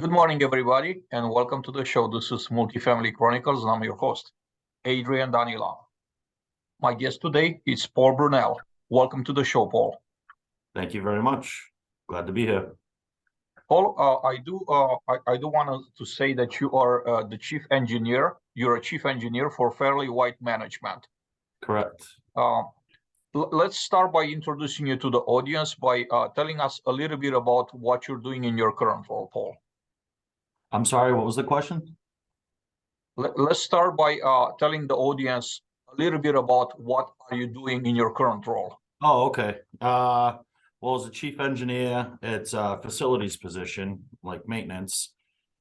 Good morning, everybody, and welcome to the show. This is Multifamily Chronicles, and I'm your host, Adrian Danila. My guest today is Paul Brunelle. Welcome to the show, Paul. Thank you very much. Glad to be here. Paul, I do want to say that you are the chief engineer. You're a chief engineer for Fairly White Management. Correct. Let's start by introducing you to the audience by telling us a little bit about what you're doing in your current role, Paul. I'm sorry, what was the question? Let's start by telling the audience a little bit about what are you doing in your current role. Oh, okay. Well, as a chief engineer, it's a facilities position, like maintenance.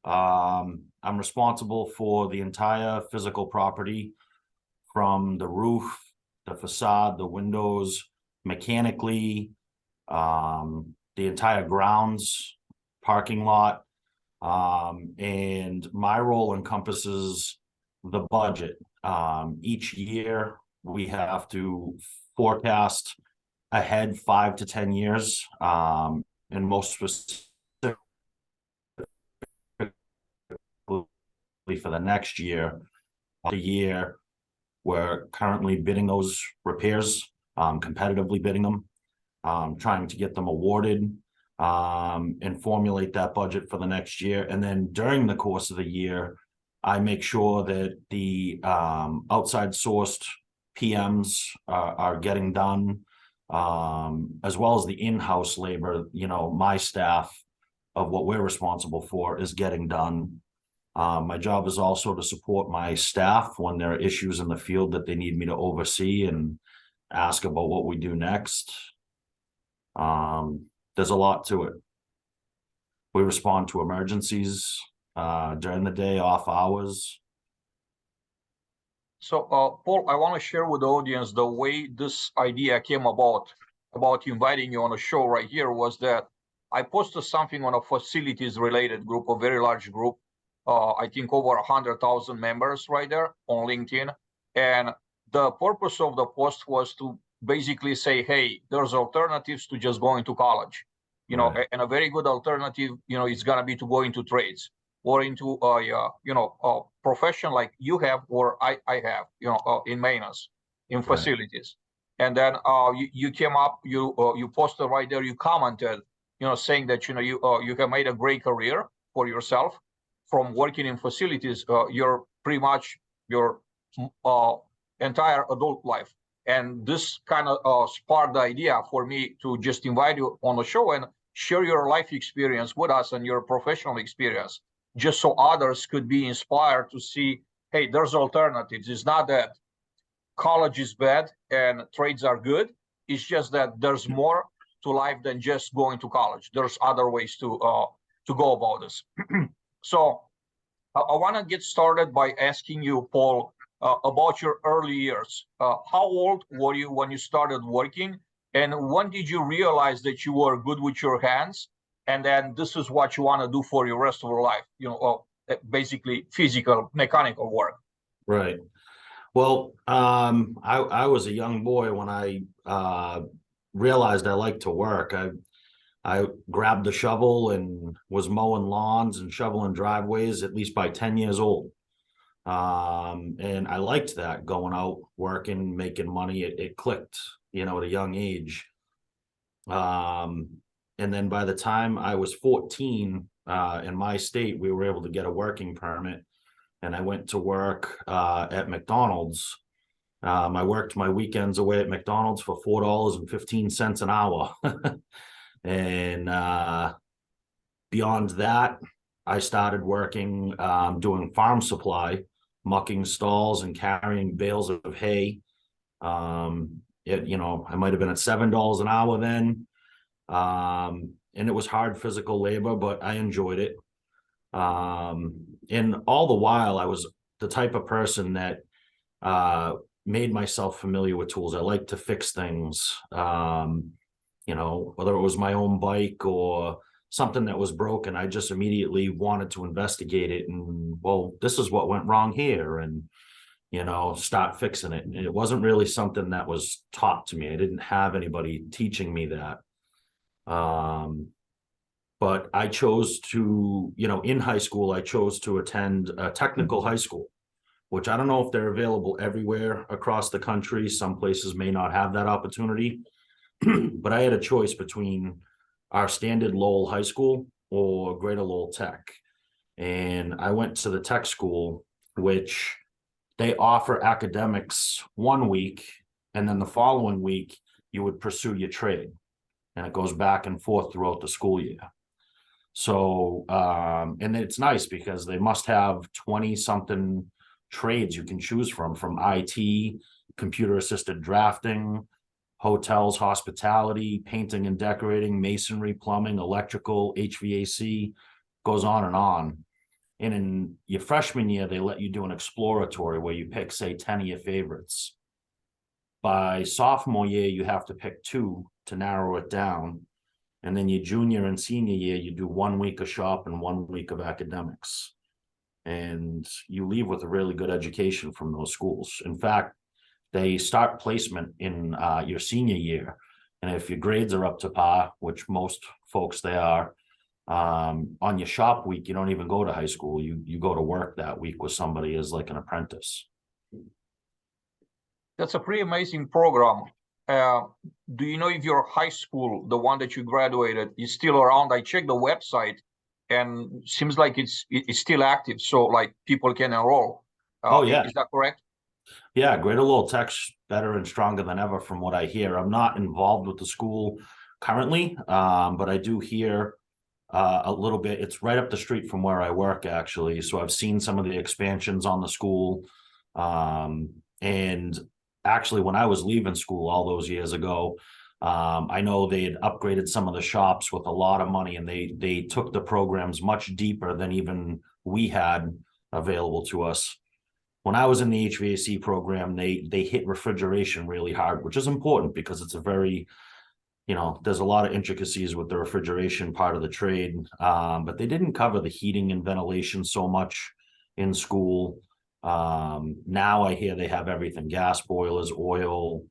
I'm responsible for the entire physical property, from the roof, the facade, the windows, mechanically, the entire grounds, parking lot. And my role encompasses the budget. Each year we have to forecast ahead 5 to 10 years, and most specifically for the next year. The year we're currently bidding those repairs, competitively bidding them, trying to get them awarded, and formulate that budget for the next year. And then during the course of the year, I make sure that the outside sourced PMs are getting done, as well as the in-house labor. My staff of what we're responsible for is getting done. My job is also to support my staff when there are issues in the field that they need me to oversee and ask about what we do next. There's a lot to it. We respond to emergencies during the day, off hours. So, Paul, I want to share with the audience the way this idea came about inviting you on a show right here was that I posted something on a facilities related group, a very large group, I think over 100,000 members right there on LinkedIn. And the purpose of the post was to basically say, hey, there's alternatives to just going to college, Right. and a very good alternative, is going to be to go into trades or into a profession like you have or I have, in maintenance, in facilities. Right. And then you came up, you posted right there, you commented, saying that you have made a great career for yourself from working in facilities. You're pretty much your entire adult life. And this kind of sparked the idea for me to just invite you on the show and share your life experience with us and your professional experience, just so others could be inspired to see, hey, there's alternatives. It's not that college is bad and trades are good. It's just that there's more to life than just going to college. There's other ways to go about this. So I want to get started by asking you, Paul, about your early years. How old were you when you started working? And when did you realize that you were good with your hands? And then this is what you want to do for your rest of your life, basically physical, mechanical work. Right. Well, I was a young boy when I realized I liked to work. I grabbed the shovel and was mowing lawns and shoveling driveways at least by 10 years old. And I liked that, going out, working, making money. It clicked, at a young age. And then by the time I was 14, in my state, we were able to get a working permit, and I went to work at McDonald's. I worked my weekends away at McDonald's for $4.15 an hour. And beyond that, I started working doing farm supply, mucking stalls and carrying bales of hay. I might have been at $7 an hour then. And it was hard physical labor, but I enjoyed it. And all the while, I was the type of person that made myself familiar with tools. I like to fix things, whether it was my own bike or something that was broken. I just immediately wanted to investigate it and, well, this is what went wrong here, and start fixing it. And it wasn't really something that was taught to me. I didn't have anybody teaching me that. but I chose to, in high school, I chose to attend a technical high school, which I don't know if they're available everywhere across the country. Some places may not have that opportunity, but I had a choice between our standard Lowell High School or Greater Lowell Tech. And I went to the tech school, which they offer academics 1 week, and then the following week you would pursue your trade. And it goes back and forth throughout the school year. So, and it's nice because they must have 20 something trades you can choose from IT, computer assisted drafting, hotels, hospitality, painting and decorating, masonry, plumbing, electrical, HVAC, goes on and on. And in your freshman year, they let you do an exploratory where you pick, say, 10 of your favorites. By sophomore year, you have to pick 2 to narrow it down. And then your junior and senior year, you do 1 week of shop and 1 week of academics. And you leave with a really good education from those schools. In fact, they start placement in your senior year. And if your grades are up to par, which most folks they are, on your shop week, you don't even go to high school. You go to work that week with somebody as like an apprentice. That's a pretty amazing program. Do you know if your high school, the one that you graduated, is still around? I checked the website and seems like it's still active, so like people can enroll. Oh yeah, is that correct? yeah. Greater Lowell Tech's better and stronger than ever, from what I hear. I'm not involved with the school currently, but I do hear a little bit. It's right up the street from where I work, actually. So I've seen some of the expansions on the school, and actually, when I was leaving school all those years ago, I know they had upgraded some of the shops with a lot of money, and they took the programs much deeper than even we had available to us. When I was in the HVAC program, they hit refrigeration really hard, which is important because it's a very, there's a lot of intricacies with the refrigeration part of the trade, but they didn't cover the heating and ventilation so much in school. Now I hear they have everything: gas boilers, oil.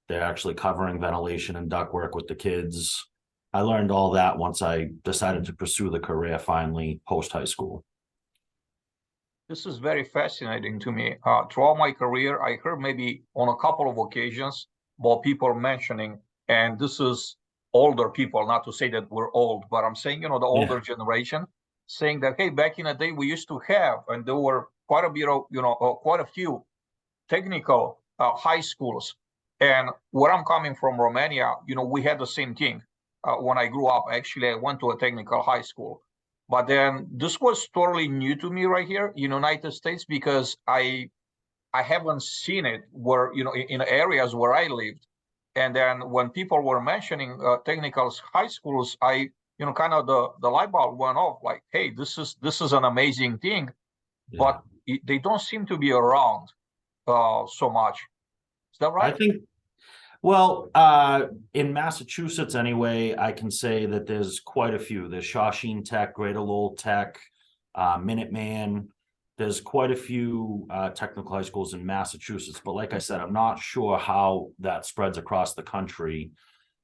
They're actually covering ventilation and ductwork with the kids. I learned all that once I decided to pursue the career finally post high school. This is very fascinating to me. Throughout my career, I heard maybe on a couple of occasions about people mentioning, and this is older people, not to say that we're old, but I'm saying, the older generation, saying that, hey, back in the day we used to have, and there were quite a bit of, quite a few technical high schools. And where I'm coming from, Romania, we had the same thing. When I grew up, actually, I went to a technical high school. But then this was totally new to me right here in the United States, because I haven't seen it where, in areas where I lived. And then when people were mentioning technical high schools, I, kind of the light bulb went off, like, hey, this is an amazing thing, but they don't seem to be around so much. Is that right? I think, well, in Massachusetts anyway, I can say that there's quite a few. There's Shawshene Tech, Greater Lowell Tech, Minuteman. There's quite a few technical high schools in Massachusetts, but like I said, I'm not sure how that spreads across the country.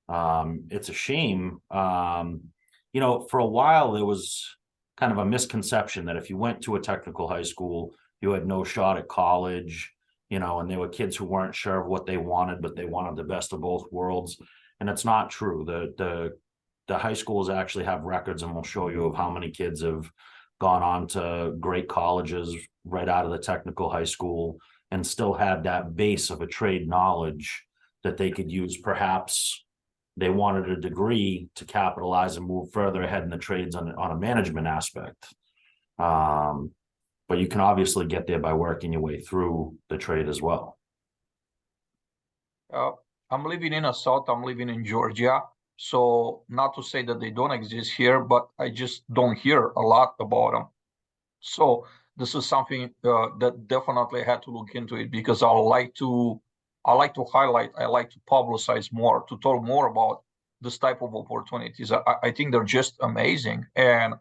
It's a shame. For a while, there was kind of a misconception that if you went to a technical high school, you had no shot at college, and there were kids who weren't sure of what they wanted, but they wanted the best of both worlds. And it's not true. The high schools actually have records, and we'll show you, of how many kids have gone on to great colleges right out of the technical high school and still had that base of a trade knowledge that they could use. Perhaps they wanted a degree to capitalize and move further ahead in the trades on a management aspect. But you can obviously get there by working your way through the trade as well. I'm living in the South. I'm living in Georgia. So not to say that they don't exist here, but I just don't hear a lot about them. So this is something that definitely had to look into it, because I like to highlight, I like to publicize more, to talk more about this type of opportunities. I think they're just amazing. And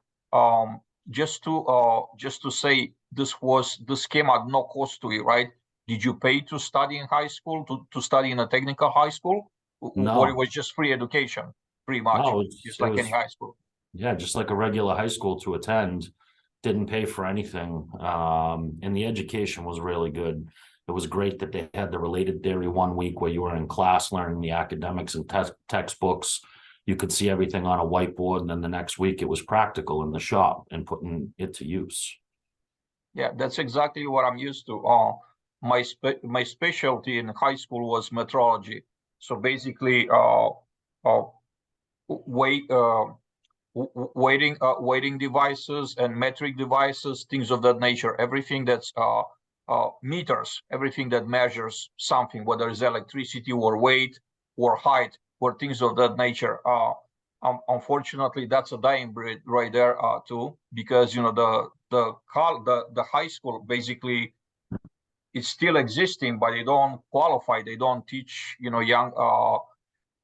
just to say, this came at no cost to you, right? Did you pay to study in high school, to study in a technical high school? No. Or it was just free education, pretty much, No, just it like was any high school? Yeah, just like a regular high school to attend, didn't pay for anything. And the education was really good. It was great that they had the related theory one week where you were in class learning the academics and textbooks. You could see everything on a whiteboard, and then the next week it was practical in the shop and putting it to use. Yeah, that's exactly what I'm used to. My specialty in high school was metrology. So basically, uh, weight, weighting devices and metric devices, things of that nature. Everything that's meters, everything that measures something, whether it's electricity or weight or height or things of that nature. Unfortunately, that's a dying breed right there too, because the high school basically is still existing, but they don't qualify. They don't teach the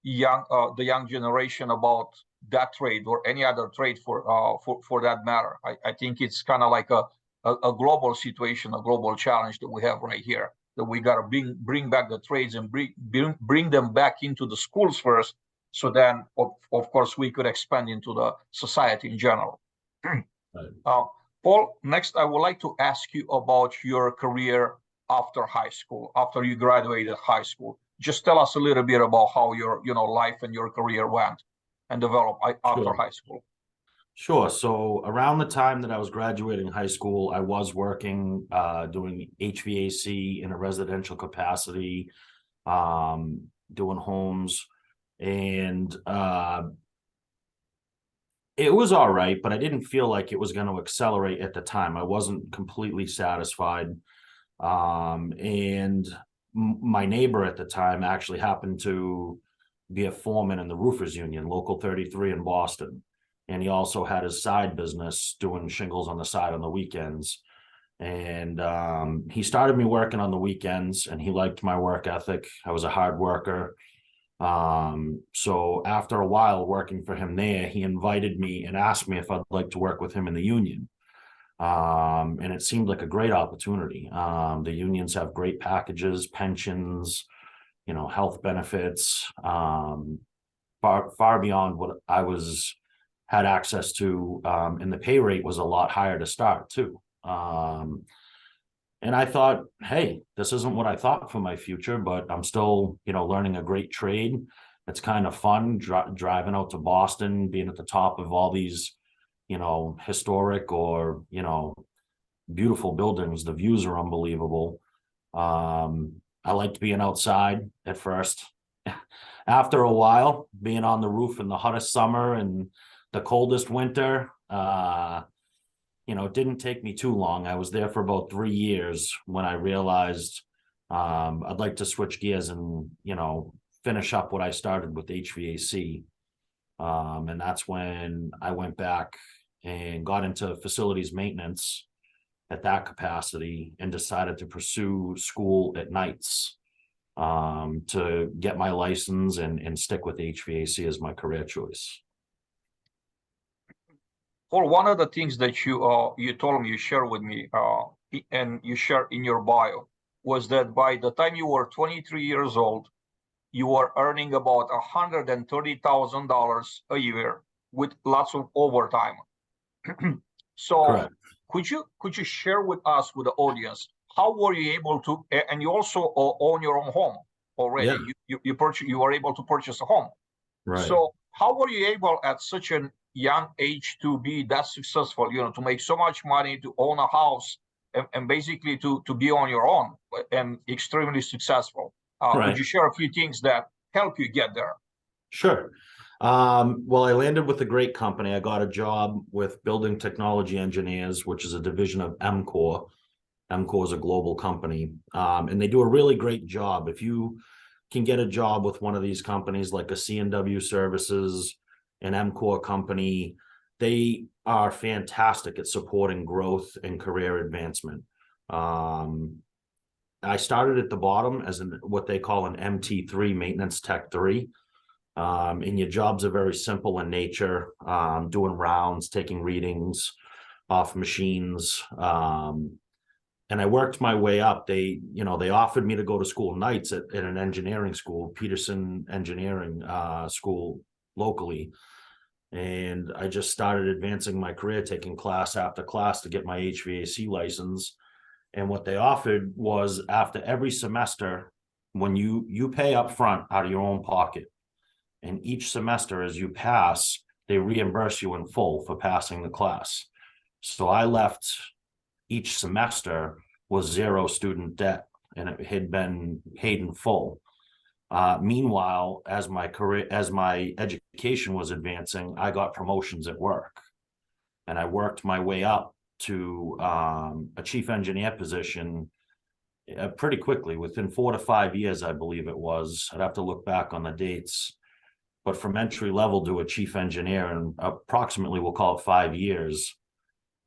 young generation about that trade or any other trade for that matter. I think it's kind of like a global situation, a global challenge that we have right here. That we got to bring back the trades and bring them back into the schools first, so then of course we could expand into the society in general. Right. Paul, next I would like to ask you about your career after high school, after you graduated high school. Just tell us a little bit about how your life and your career went and developed after Sure. high school. Sure. So around the time that I was graduating high school, I was working doing HVAC in a residential capacity, doing homes, and it was all right, but I didn't feel like it was going to accelerate at the time. I wasn't completely satisfied. And my neighbor at the time actually happened to be a foreman in the roofers union, local 33 in Boston. And he also had his side business doing shingles on the side on the weekends. And he started me working on the weekends, and he liked my work ethic. I was a hard worker. So after a while working for him there, he invited me and asked me if I'd like to work with him in the union. And it seemed like a great opportunity. The unions have great packages, pensions, health benefits, far beyond what I had access to. And the pay rate was a lot higher to start too. And I thought, hey, this isn't what I thought for my future, but I'm still, learning a great trade. It's kind of fun driving out to Boston, being at the top of all these, historic or, beautiful buildings. The views are unbelievable. I liked being outside at first. After a while, being on the roof in the hottest summer and the coldest winter, it didn't take me too long. I was there for about 3 years when I realized I'd like to switch gears and, finish up what I started with HVAC. And that's when I went back and got into facilities maintenance at that capacity and decided to pursue school at nights to get my license and stick with HVAC as my career choice. Well, one of the things that you told me, you shared with me, and you shared in your bio, was that by the time you were 23 years old, you were earning about $130,000 a year with lots of overtime. So, Correct. could you share with us, with the audience, how were you able to? And you also own your own home already. Yeah. You were able to purchase a home. Right. So how were you able at such a young age to be that successful, to make so much money, to own a house, and basically to be on your own and extremely successful? Right. Could you share a few things that help you get there? Sure. Well, I landed with a great company. I got a job with Building Technology Engineers, which is a division of MCOR. MCOR is a global company, and they do a really great job. If you can get a job with one of these companies like a C&W Services, an MCOR company, they are fantastic at supporting growth and career advancement. I started at the bottom as what they call an MT3, Maintenance Tech 3. And your jobs are very simple in nature, doing rounds, taking readings off machines. And I worked my way up. They offered me to go to school nights at an engineering school, Peterson Engineering School locally. And I just started advancing my career, taking class after class to get my HVAC license. And what they offered was, after every semester, when you pay up front out of your own pocket, and each semester as you pass, they reimburse you in full for passing the class. So I left each semester with zero student debt, and it had been paid in full. Meanwhile, as my education was advancing, I got promotions at work, and I worked my way up to a chief engineer position pretty quickly, within 4 to 5 years, I believe it was. I'd have to look back on the dates, but from entry level to a chief engineer in approximately, we'll call it 5 years.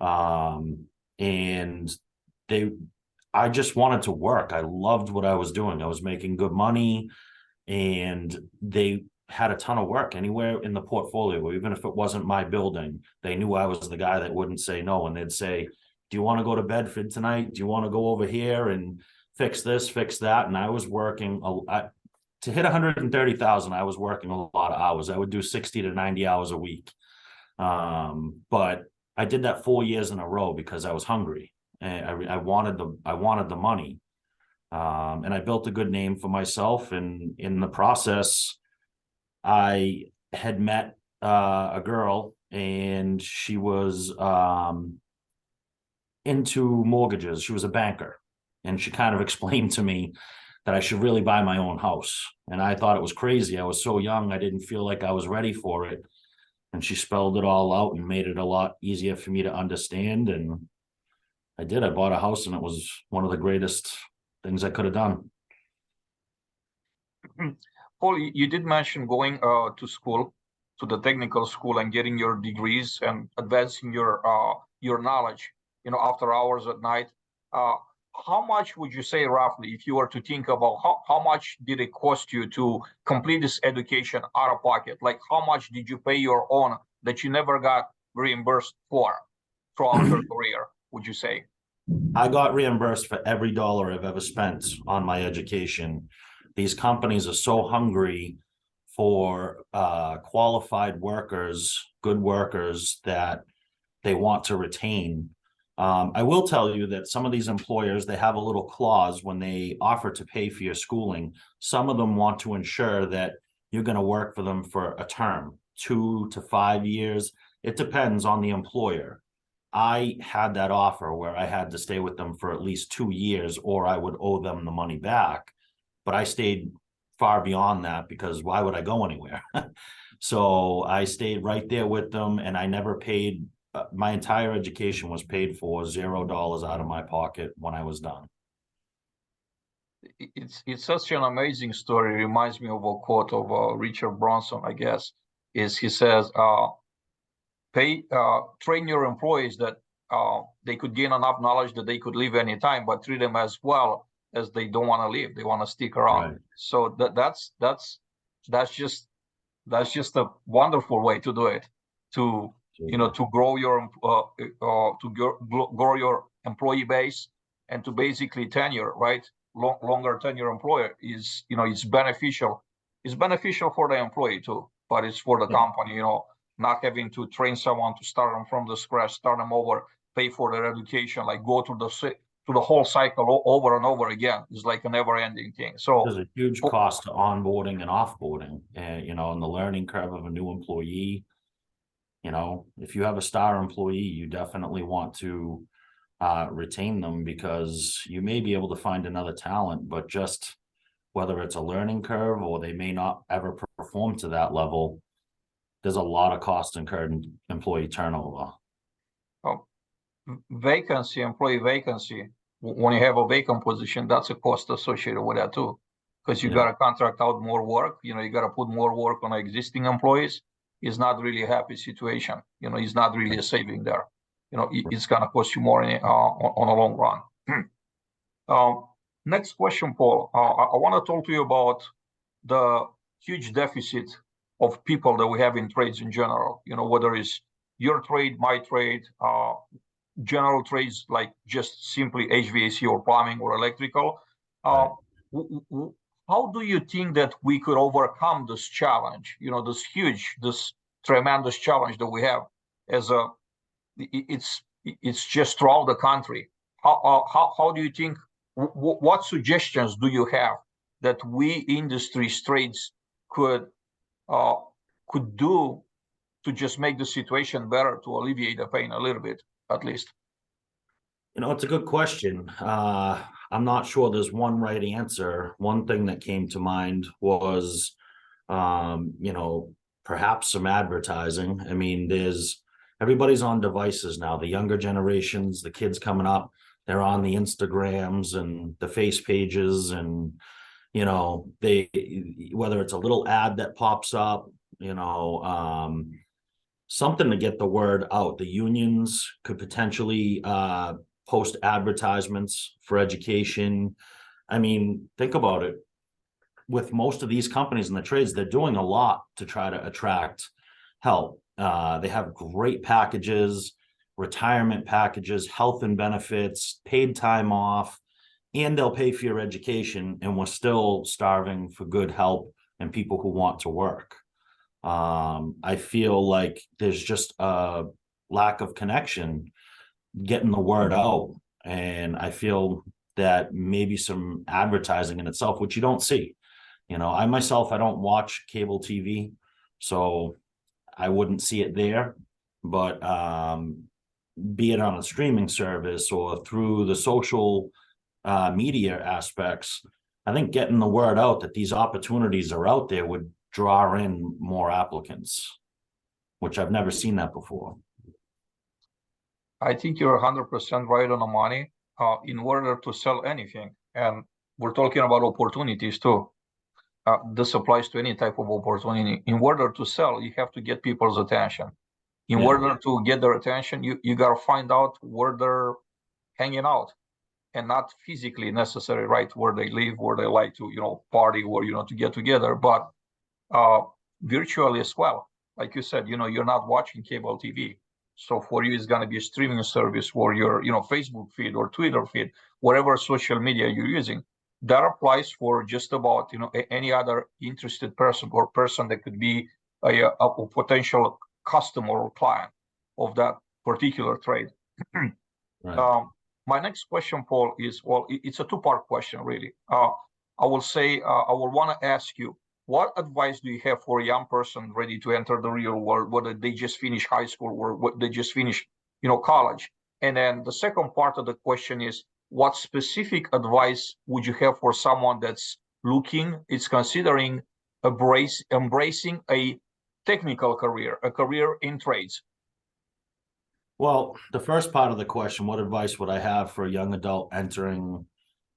And I just wanted to work. I loved what I was doing. I was making good money, and they had a ton of work anywhere in the portfolio. Even if it wasn't my building, they knew I was the guy that wouldn't say no. And they'd say, do you want to go to Bedford tonight? Do you want to go over here and fix this, fix that? And I was working to hit 130,000. I was working a lot of hours. I would do 60 to 90 hours a week. But I did that 4 years in a row because I was hungry, and I wanted the money. And I built a good name for myself. And in the process, I had met a girl, and she was into mortgages. She was a banker, and she kind of explained to me that I should really buy my own house. And I thought it was crazy. I was so young, I didn't feel like I was ready for it. And she spelled it all out and made it a lot easier for me to understand. And I did. I bought a house, and it was one of the greatest things I could have done. Paul, you did mention going to school, to the technical school, and getting your degrees and advancing your knowledge, after hours at night. How much would you say, roughly, if you were to think about how much did it cost you to complete this education out of pocket? Like, how much did you pay your own that you never got reimbursed for throughout your career, would you say? I got reimbursed for every dollar I've ever spent on my education. These companies are so hungry for qualified workers, good workers, that they want to retain. I will tell you that some of these employers, they have a little clause when they offer to pay for your schooling. Some of them want to ensure that you're going to work for them for a term, 2 to 5 years. It depends on the employer. I had that offer where I had to stay with them for at least 2 years, or I would owe them the money back. But I stayed far beyond that, because why would I go anywhere? So I stayed right there with them, and I never paid. My entire education was paid for, $0 out of my pocket when I was done. It's such an amazing story. It reminds me of a quote of Richard Branson, I guess. He says, train your employees that they could gain enough knowledge that they could leave anytime, but treat them as well as they don't want to leave. They want to stick around. Right. So that's just a wonderful way to do it. To grow your grow your employee base, and to basically tenure, right? Longer tenure employer is, it's beneficial. It's beneficial for the employee too, but it's for the company, not having to train someone to start them from the scratch, start them over, pay for their education, like go through the whole cycle over and over again. It's like a never-ending thing. So there's a huge cost to onboarding and offboarding, and and the learning curve of a new employee. If you have a star employee, you definitely want to retain them, because you may be able to find another talent, but just whether it's a learning curve or they may not ever perform to that level, there's a lot of cost incurred in employee turnover. Employee vacancy, when you have a vacant position, that's a cost associated with that too, because you got to contract out more work. You got to put more work on existing employees. It's not really a happy situation. It's not really a saving there. It's going to cost you more on a long run. Next question, Paul. I want to talk to you about the huge deficit of people that we have in trades in general. Whether it's your trade, my trade, general trades like just simply HVAC or plumbing or electrical. How do you think that we could overcome this challenge? This tremendous challenge that we have as a it's just throughout the country. How do you think? What suggestions do you have that we industry trades could uh, could do to just make the situation better, to alleviate the pain a little bit, at least? It's a good question. I'm not sure there's one right answer. One thing that came to mind was, perhaps some advertising. I mean, everybody's on devices now. The younger generations, the kids coming up, they're on the Instagrams and the face pages, and whether it's a little ad that pops up, something to get the word out. The unions could potentially post advertisements for education. I mean, think about it. With most of these companies in the trades, they're doing a lot to try to attract help. They have great packages, retirement packages, health and benefits, paid time off, and they'll pay for your education. And we're still starving for good help and people who want to work. I feel like there's just a lack of connection getting the word out. And I feel that maybe some advertising in itself, which you don't see. I myself, I don't watch cable TV, so I wouldn't see it there. But be it on a streaming service or through the social media aspects, I think getting the word out that these opportunities are out there would draw in more applicants, which I've never seen that before. I think you're 100% right on the money. In order to sell anything, and we're talking about opportunities too. This applies to any type of opportunity. In order to sell, you have to get people's attention. In order to get their attention, you got to find out where they're hanging out, and not physically necessary, right? Where they live, where they like to, party, or, to get together, but virtually as well. Like you said, you're not watching cable TV. So for you, it's going to be a streaming service or your, Facebook feed or Twitter feed, whatever social media you're using. That applies for just about, any other interested person or person that could be a potential customer or client of that particular trade. Right. My next question, Paul, is, well, it's a two-part question, really. I will say, I will want to ask you, what advice do you have for a young person ready to enter the real world, whether they just finish high school or what they just finish, college? And then the second part of the question is, what specific advice would you have for someone that's considering embracing a technical career, a career in trades? Well, the first part of the question, what advice would I have for a young adult entering,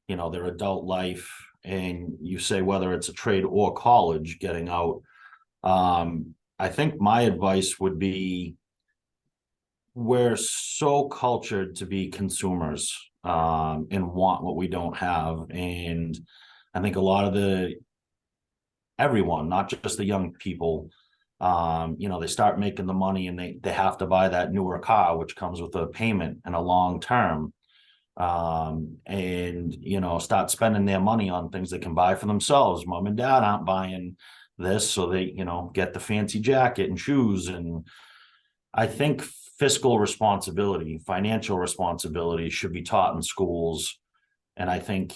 their adult life? And you say whether it's a trade or college getting out. I think my advice would be, we're so cultured to be consumers and want what we don't have. And I think a lot of everyone, not just the young people, they start making the money and they have to buy that newer car, which comes with a payment and a long term. And start spending their money on things they can buy for themselves. Mom and dad aren't buying this, so they get the fancy jacket and shoes. And I think fiscal responsibility, financial responsibility should be taught in schools. And I think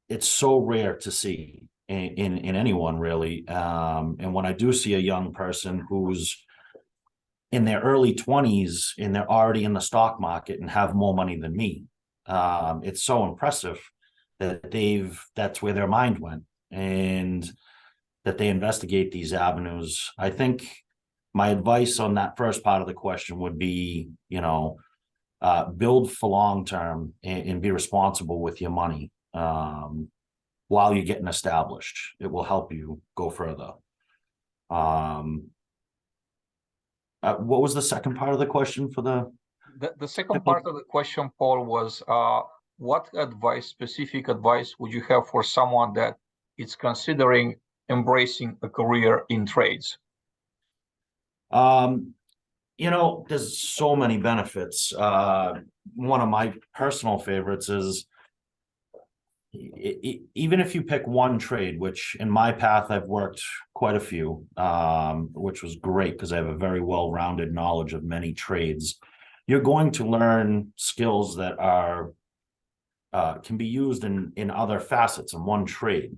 it's so rare to see in anyone, really. And when I do see a young person who's in their early 20s and they're already in the stock market and have more money than me, it's so impressive that that's where their mind went, and that they investigate these avenues. I think my advice on that first part of the question would be, build for long term and be responsible with your money while you're getting established. It will help you go further. What was the second part of the question for the second part of the question, Paul, was what specific advice would you have for someone that is considering embracing a career in trades? There's so many benefits. One of my personal favorites is, even if you pick one trade, which in my path I've worked quite a few, which was great because I have a very well-rounded knowledge of many trades. You're going to learn skills that are can be used in other facets in one trade.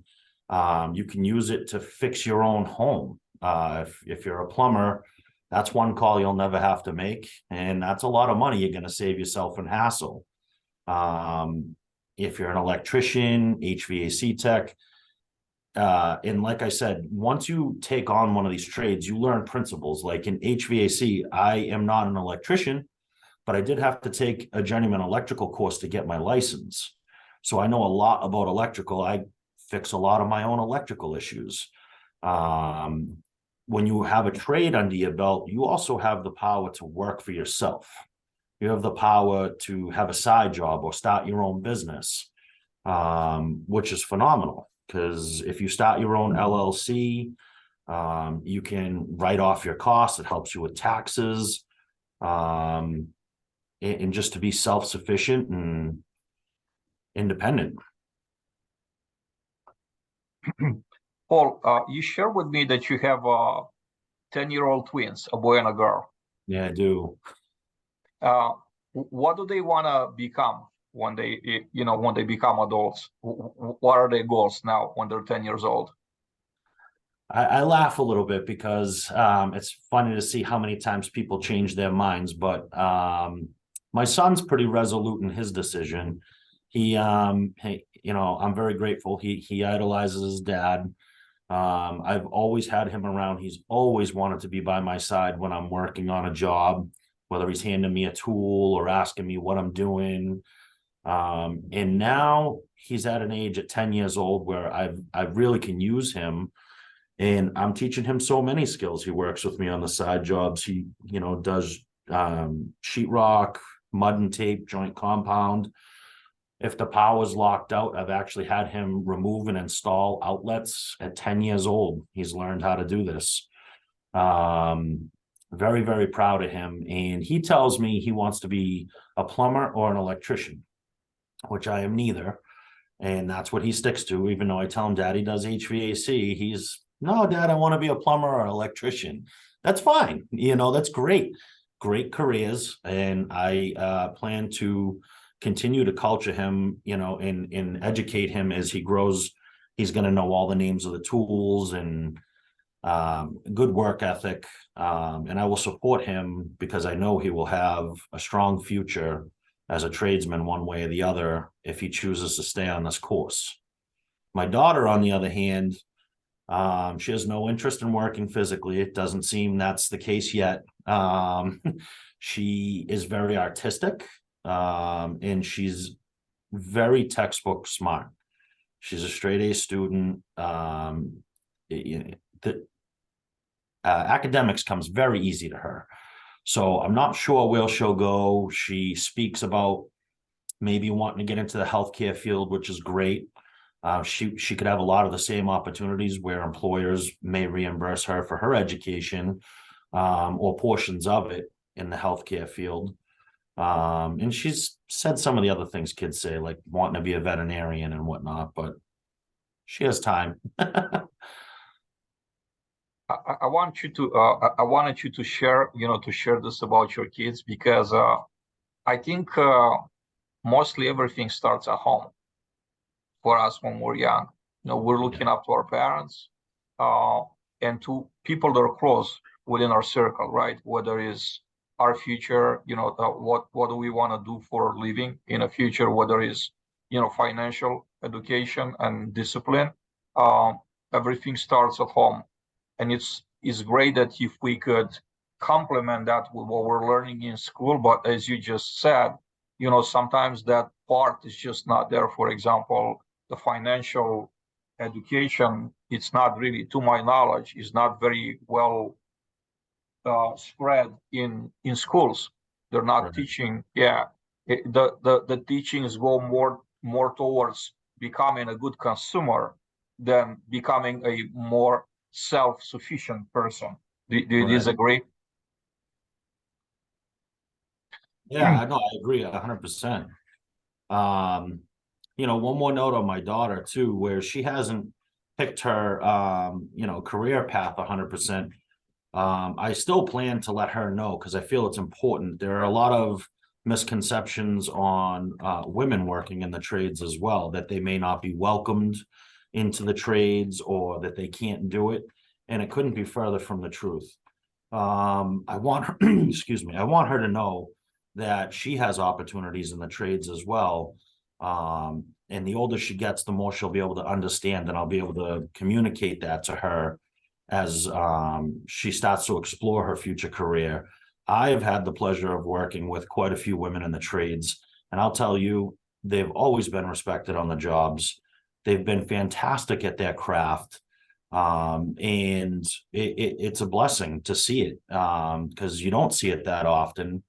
You can use it to fix your own home. If you're a plumber, that's one call you'll never have to make, and that's a lot of money you're going to save yourself in hassle. If you're an electrician, HVAC tech, and like I said, once you take on one of these trades, you learn principles. Like in HVAC, I am not an electrician, but I did have to take a journeyman electrical course to get my license. So I know a lot about electrical. I fix a lot of my own electrical issues. When you have a trade under your belt, you also have the power to work for yourself. You have the power to have a side job or start your own business, which is phenomenal. Because if you start your own LLC, you can write off your costs. It helps you with taxes, and just to be self-sufficient and independent. Paul, you shared with me that you have 10-year-old twins, a boy and a girl. Yeah, I do. What do they want to become when they become adults? What are their goals now when they're 10 years old? I laugh a little bit because it's funny to see how many times people change their minds. But my son's pretty resolute in his decision. I'm very grateful. He idolizes his dad. I've always had him around. He's always wanted to be by my side when I'm working on a job, whether he's handing me a tool or asking me what I'm doing. And now he's at an age at 10 years old where I really can use him. And I'm teaching him so many skills. He works with me on the side jobs. He, does sheetrock, mud and tape, joint compound. If the power's locked out, I've actually had him remove and install outlets at 10 years old. He's learned how to do this. Very, very proud of him. And he tells me he wants to be a plumber or an electrician, which I am neither. And that's what he sticks to, even though I tell him Daddy does HVAC. He's, no, Dad, I want to be a plumber or an electrician. That's fine. That's great. Great careers. And I plan to continue to culture him, and educate him as he grows. He's going to know all the names of the tools and good work ethic. And I will support him because I know he will have a strong future as a tradesman one way or the other if he chooses to stay on this course. My daughter, on the other hand, she has no interest in working physically. It doesn't seem that's the case yet. She is very artistic, and she's very textbook smart. She's a straight A student. Academics comes very easy to her. So I'm not sure where she'll go. She speaks about maybe wanting to get into the healthcare field, which is great. She could have a lot of the same opportunities where employers may reimburse her for her education, or portions of it in the healthcare field. And she's said some of the other things kids say, like wanting to be a veterinarian and whatnot, but she has time. I wanted you to share, this about your kids because I think mostly everything starts at home for us when we're young. We're looking up to our parents and to people that are close within our circle, right? Whether it's our future, what do we want to do for a living in the future, whether it's, financial education and discipline. Everything starts at home. And it's great that if we could complement that with what we're learning in school, but as you just said, sometimes that part is just not there. For example, the financial education, it's not really, to my knowledge, is not very well spread in schools. They're not teaching. The teachings go more towards becoming a good consumer than becoming a more self-sufficient person. Do you disagree? Yeah, no, I agree 100%. one more note on my daughter too, where she hasn't picked her, career path 100%. I still plan to let her know because I feel it's important. There are a lot of misconceptions on women working in the trades as well, that they may not be welcomed into the trades or that they can't do it. And it couldn't be further from the truth. I want her, excuse me, I want her to know that she has opportunities in the trades as well. And the older she gets, the more she'll be able to understand, and I'll be able to communicate that to her as she starts to explore her future career. I have had the pleasure of working with quite a few women in the trades, and I'll tell you, they've always been respected on the jobs. They've been fantastic at their craft. And it's a blessing to see it because you don't see it that often.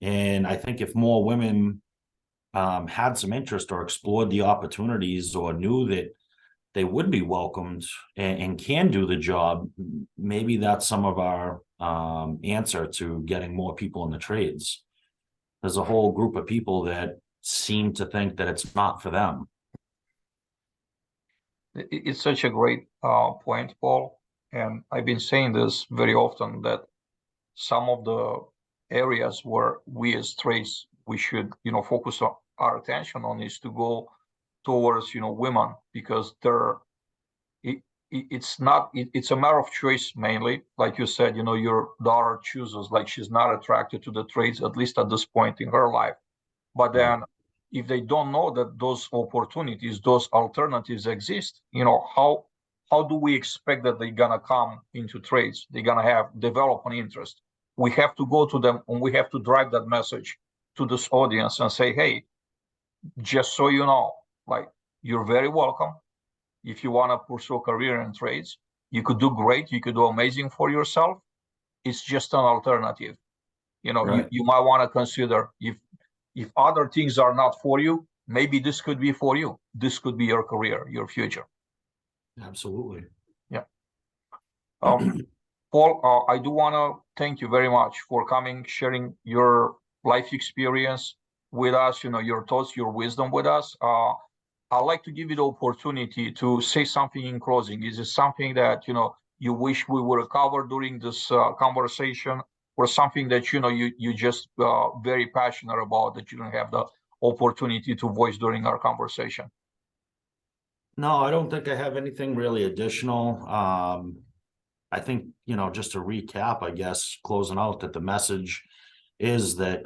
And I think if more women had some interest or explored the opportunities or knew that they would be welcomed and can do the job, maybe that's some of our answer to getting more people in the trades. There's a whole group of people that seem to think that it's not for them. It's such a great point, Paul. And I've been saying this very often, that some of the areas where we as trades, we should, focus our attention on is to go towards, women, because it's a matter of choice mainly. Like you said, your daughter chooses, like she's not attracted to the trades, at least at this point in her life. But then if they don't know that those opportunities, those alternatives exist, how do we expect that they're gonna come into trades? They're gonna develop an interest. We have to go to them, and we have to drive that message to this audience and say, hey, just so you know, like, you're very welcome. If you want to pursue a career in trades, you could do great. You could do amazing for yourself. It's just an alternative. Right. You might want to consider, if other things are not for you, maybe this could be for you. This could be your career, your future. Absolutely. Yeah. Paul, I do want to thank you very much for coming, sharing your life experience with us, your thoughts, your wisdom with us. I'd like to give you the opportunity to say something in closing. Is it something that, you wish we would have covered during this conversation, or something that, you just very passionate about that you don't have the opportunity to voice during our conversation? No, I don't think I have anything really additional. I think, just to recap, I guess, closing out, that the message is that,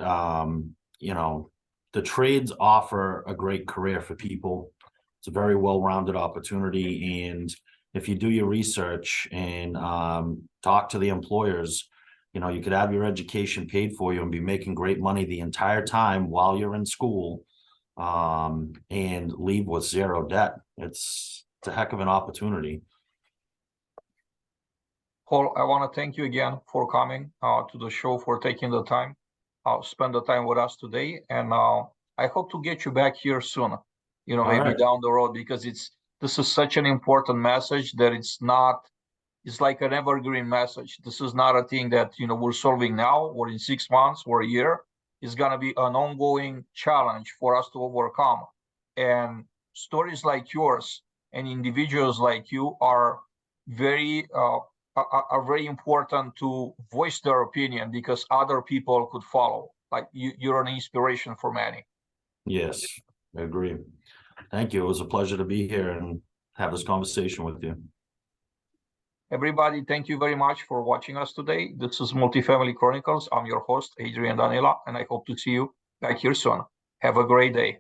the trades offer a great career for people. It's a very well-rounded opportunity. And if you do your research and talk to the employers, you could have your education paid for you and be making great money the entire time while you're in school, and leave with zero debt. It's a heck of an opportunity. Paul, I want to thank you again for coming to the show, for taking the time, spend the time with us today. And I hope to get you back here soon, maybe right. down the road, because this is such an important message that it's like an evergreen message. This is not a thing that, we're solving now or in 6 months or a year. It's going to be an ongoing challenge for us to overcome. And stories like yours and individuals like you are very important to voice their opinion, because other people could follow. Like you're an inspiration for many. Yes, I agree. Thank you. It was a pleasure to be here and have this conversation with you. Everybody, thank you very much for watching us today. This is Multifamily Chronicles. I'm your host, Adrian Danila, and I hope to see you back here soon. Have a great day.